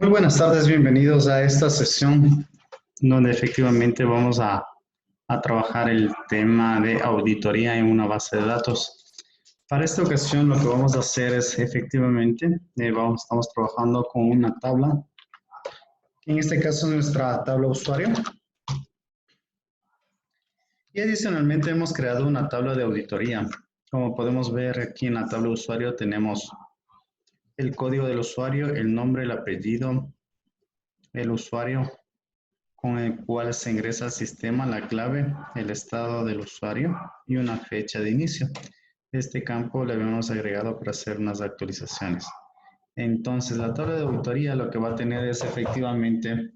Muy buenas tardes, bienvenidos a esta sesión donde efectivamente vamos a trabajar el tema de auditoría en una base de datos. Para esta ocasión lo que vamos a hacer es efectivamente, estamos trabajando con una tabla, que en este caso es nuestra tabla usuario, y adicionalmente hemos creado una tabla de auditoría. Como podemos ver aquí en la tabla usuario tenemos el código del usuario, el nombre, el apellido, el usuario con el cual se ingresa al sistema, la clave, el estado del usuario y una fecha de inicio. Este campo le habíamos agregado para hacer unas actualizaciones. Entonces, la tabla de auditoría lo que va a tener es efectivamente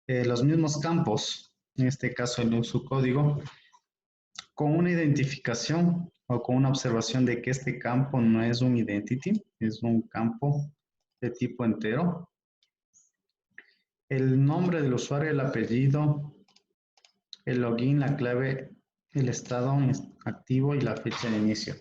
los mismos campos, en este caso el su código, con una identificación o con una observación de que este campo no es un identity, es un campo de tipo entero. El nombre del usuario, el apellido, el login, la clave, el estado activo y la fecha de inicio.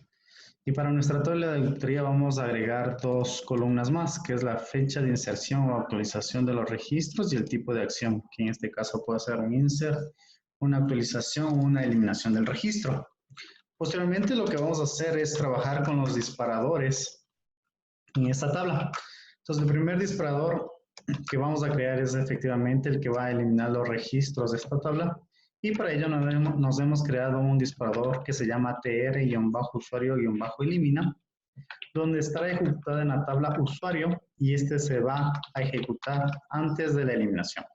Y para nuestra tabla de auditoría vamos a agregar dos columnas más, que es la fecha de inserción o actualización de los registros y el tipo de acción, que en este caso puede ser un insert, una actualización o una eliminación del registro. Posteriormente lo que vamos a hacer es trabajar con los disparadores en esta tabla. Entonces el primer disparador que vamos a crear es efectivamente el que va a eliminar los registros de esta tabla. Y para ello nos hemos creado un disparador que se llama tr-usuario-elimina, donde estará ejecutada en la tabla usuario y este se va a ejecutar antes de la eliminación.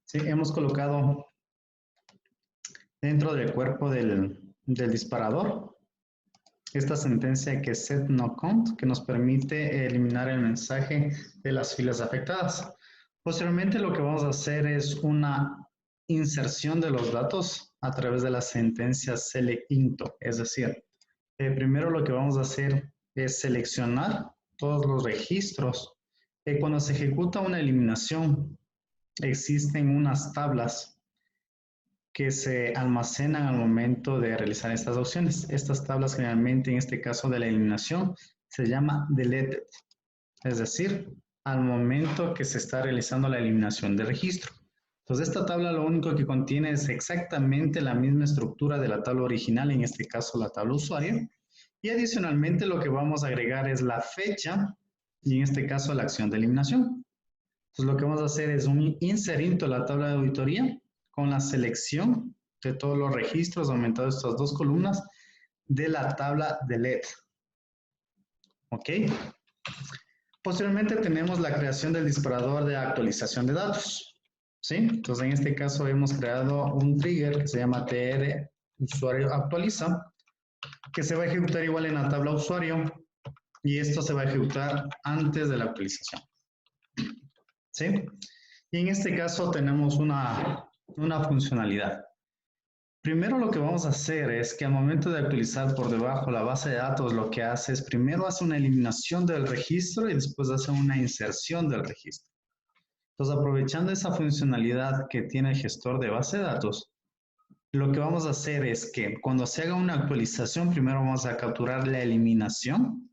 ¿Sí? Hemos colocado dentro del cuerpo del disparador esta sentencia que es set no count, que nos permite eliminar el mensaje de las filas afectadas. Posteriormente lo que vamos a hacer es una inserción de los datos a través de la sentencia select into, es decir, primero lo que vamos a hacer es seleccionar todos los registros. Cuando se ejecuta una eliminación, existen unas tablas que se almacenan al momento de realizar estas opciones. Estas tablas generalmente, en este caso de la eliminación, se llama deleted, es decir, al momento que se está realizando la eliminación de registro. Entonces, esta tabla lo único que contiene es exactamente la misma estructura de la tabla original, en este caso la tabla usuario, y adicionalmente lo que vamos a agregar es la fecha y en este caso la acción de eliminación. Entonces, lo que vamos a hacer es un insert into la tabla de auditoría con la selección de todos los registros, aumentando estas dos columnas de la tabla de LED. ¿Ok? Posteriormente tenemos la creación del disparador de actualización de datos. ¿Sí? Entonces, en este caso hemos creado un trigger que se llama tr usuario actualiza, que se va a ejecutar igual en la tabla usuario y esto se va a ejecutar antes de la actualización. ¿Sí? Y en este caso tenemos una funcionalidad. Primero lo que vamos a hacer es que al momento de actualizar por debajo la base de datos, lo que hace es primero hace una eliminación del registro y después hace una inserción del registro. Entonces, aprovechando esa funcionalidad que tiene el gestor de base de datos, lo que vamos a hacer es que cuando se haga una actualización, primero vamos a capturar la eliminación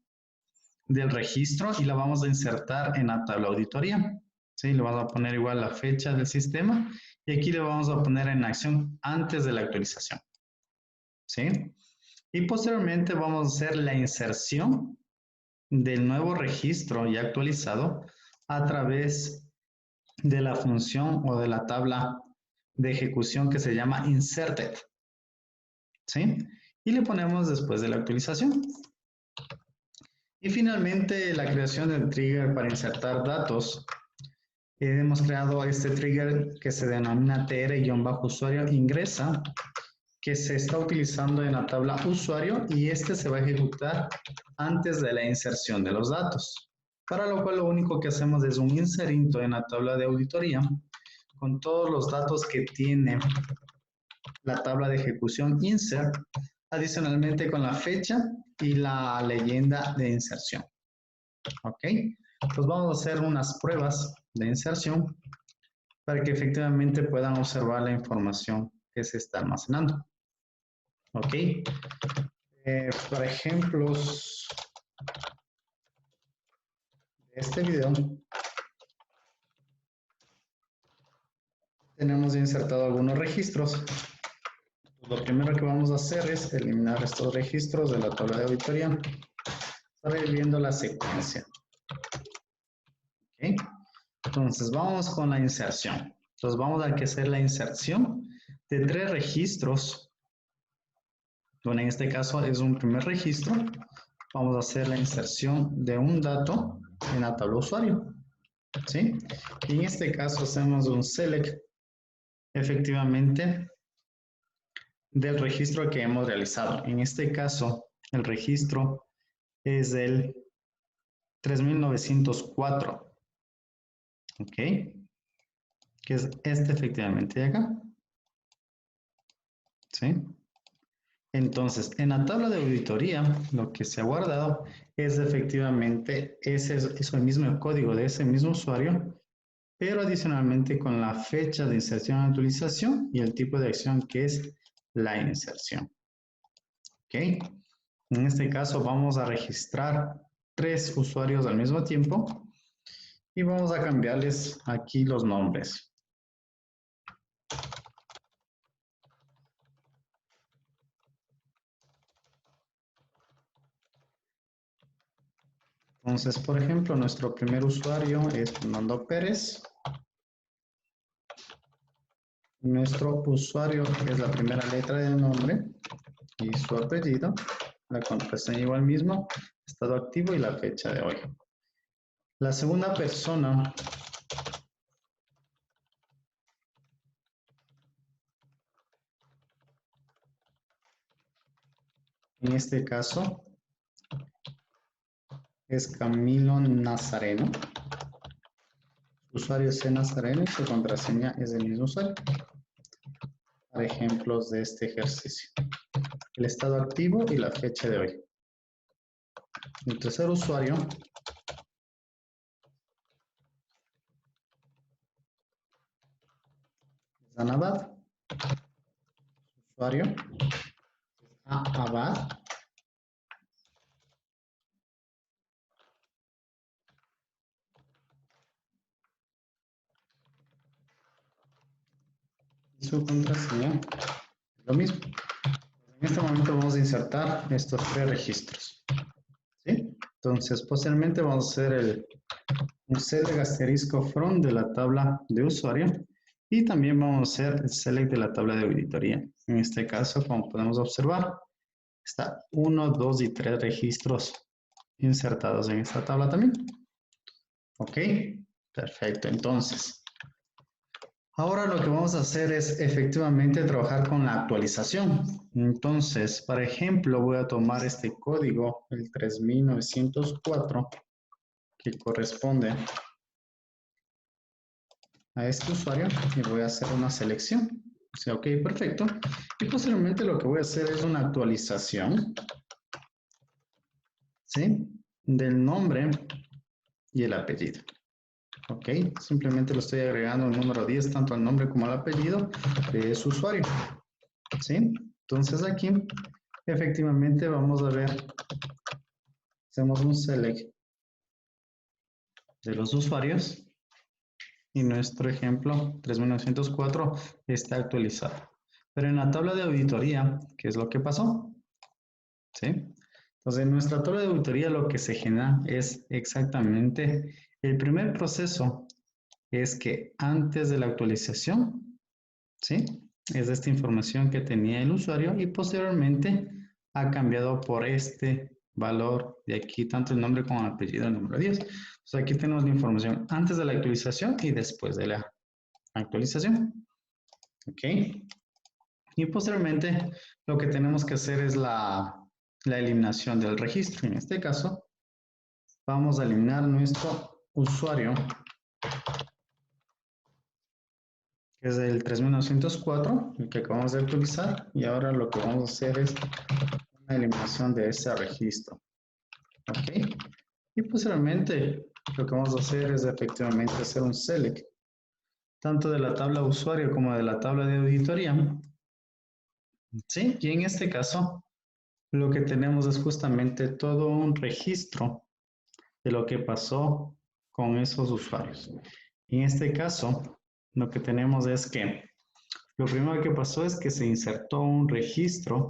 del registro y la vamos a insertar en la tabla auditoría. ¿Sí? Le vamos a poner igual la fecha del sistema y aquí le vamos a poner en acción antes de la actualización. ¿Sí? Y posteriormente vamos a hacer la inserción del nuevo registro ya actualizado a través de la función o de la tabla de ejecución que se llama inserted. ¿Sí? Y le ponemos después de la actualización. Y finalmente la creación del trigger para insertar datos. Hemos creado este trigger que se denomina tr-usuario ingresa, que se está utilizando en la tabla usuario y este se va a ejecutar antes de la inserción de los datos. Para lo cual lo único que hacemos es un insert into en la tabla de auditoría con todos los datos que tiene la tabla de ejecución insert, adicionalmente con la fecha y la leyenda de inserción. ¿Ok? Pues vamos a hacer unas pruebas de inserción para que efectivamente puedan observar la información que se está almacenando. ¿Ok? Por ejemplos este video tenemos insertado algunos registros. Lo primero que vamos a hacer es eliminar estos registros de la tabla de auditoría para ir viendo la secuencia. ¿Okay? Entonces vamos con la inserción. Entonces vamos a hacer la inserción de 3 registros. Bueno, en este caso es un primer registro. Vamos a hacer la inserción de un dato en la tabla usuario. ¿Sí? Y en este caso hacemos un select efectivamente del registro que hemos realizado. En este caso, el registro es el 3904. ¿Ok? Que es este efectivamente de acá. ¿Sí? Entonces, en la tabla de auditoría, lo que se ha guardado es efectivamente ese mismo código de ese mismo usuario, pero adicionalmente con la fecha de inserción y actualización y el tipo de acción que es la inserción. ¿Ok? En este caso vamos a registrar 3 usuarios al mismo tiempo y vamos a cambiarles aquí los nombres. Entonces, por ejemplo, nuestro primer usuario es Fernando Pérez. Nuestro usuario es la primera letra del nombre y su apellido. La contraseña igual mismo, estado activo y la fecha de hoy. La segunda persona en este caso es Camilo Nazareno. Su usuario es C. Nazareno y su contraseña es el mismo usuario. Para ejemplos de este ejercicio. El estado activo y la fecha de hoy. El tercer usuario es Anabad. Usuario Abad. Y su contraseña lo mismo. En este momento vamos a insertar estos 3 registros. ¿Sí? Entonces, posteriormente vamos a hacer un select asterisco from de la tabla de usuario y también vamos a hacer el select de la tabla de auditoría. En este caso, como podemos observar, está 1, 2 y 3 registros insertados en esta tabla también. Ok, perfecto. Entonces, ahora lo que vamos a hacer es efectivamente trabajar con la actualización. Entonces, por ejemplo, voy a tomar este código, el 3904, que corresponde a este usuario y voy a hacer una selección. O sea, ok, perfecto. Y posteriormente lo que voy a hacer es una actualización, ¿sí? Del nombre y el apellido. Ok, simplemente lo estoy agregando el número 10 tanto al nombre como al apellido de su usuario. ¿Sí? Entonces aquí efectivamente vamos a ver, hacemos un select de los usuarios y nuestro ejemplo 3904 está actualizado. Pero en la tabla de auditoría, ¿qué es lo que pasó? ¿Sí? Entonces en nuestra tabla de auditoría lo que se genera es exactamente el primer proceso es que antes de la actualización, ¿sí? Es esta información que tenía el usuario y posteriormente ha cambiado por este valor de aquí, tanto el nombre como el apellido, el número 10. Entonces aquí tenemos la información antes de la actualización y después de la actualización. ¿Ok? Y posteriormente lo que tenemos que hacer es la eliminación del registro. En este caso, vamos a eliminar nuestro usuario, que es el 3904, el que acabamos de actualizar, y ahora lo que vamos a hacer es una eliminación de ese registro. ¿Ok? Y posteriormente lo que vamos a hacer es efectivamente hacer un select, tanto de la tabla usuario como de la tabla de auditoría. ¿Sí? Y en este caso, lo que tenemos es justamente todo un registro de lo que pasó con esos usuarios. En este caso, lo que tenemos es que lo primero que pasó es que se insertó un registro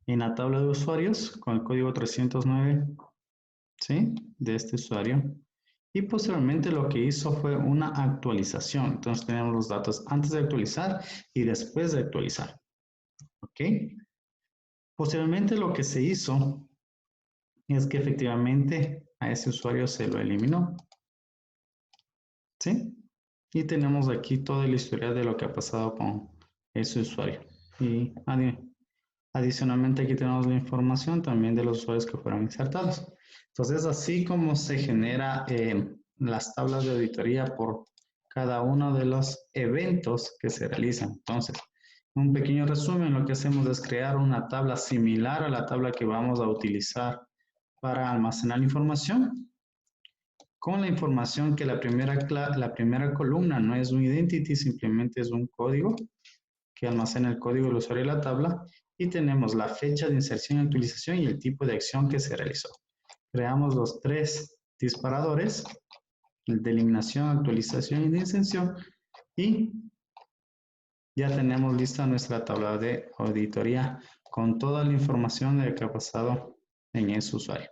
en la tabla de usuarios con el código 309, ¿sí? De este usuario. Y posteriormente lo que hizo fue una actualización. Entonces tenemos los datos antes de actualizar y después de actualizar. ¿Ok? Posteriormente lo que se hizo es que efectivamente a ese usuario se lo eliminó. ¿Sí? Y tenemos aquí toda la historia de lo que ha pasado con ese usuario. Y adicionalmente aquí tenemos la información también de los usuarios que fueron insertados. Entonces, así como se genera las tablas de auditoría por cada uno de los eventos que se realizan. Entonces, un pequeño resumen, lo que hacemos es crear una tabla similar a la tabla que vamos a utilizar para almacenar la información, con la información que la primera columna no es un identity, simplemente es un código que almacena el código del usuario de la tabla, y tenemos la fecha de inserción y actualización y el tipo de acción que se realizó. Creamos los tres disparadores, el de eliminación, actualización y de inserción, y ya tenemos lista nuestra tabla de auditoría con toda la información de lo que ha pasado en ese usuario.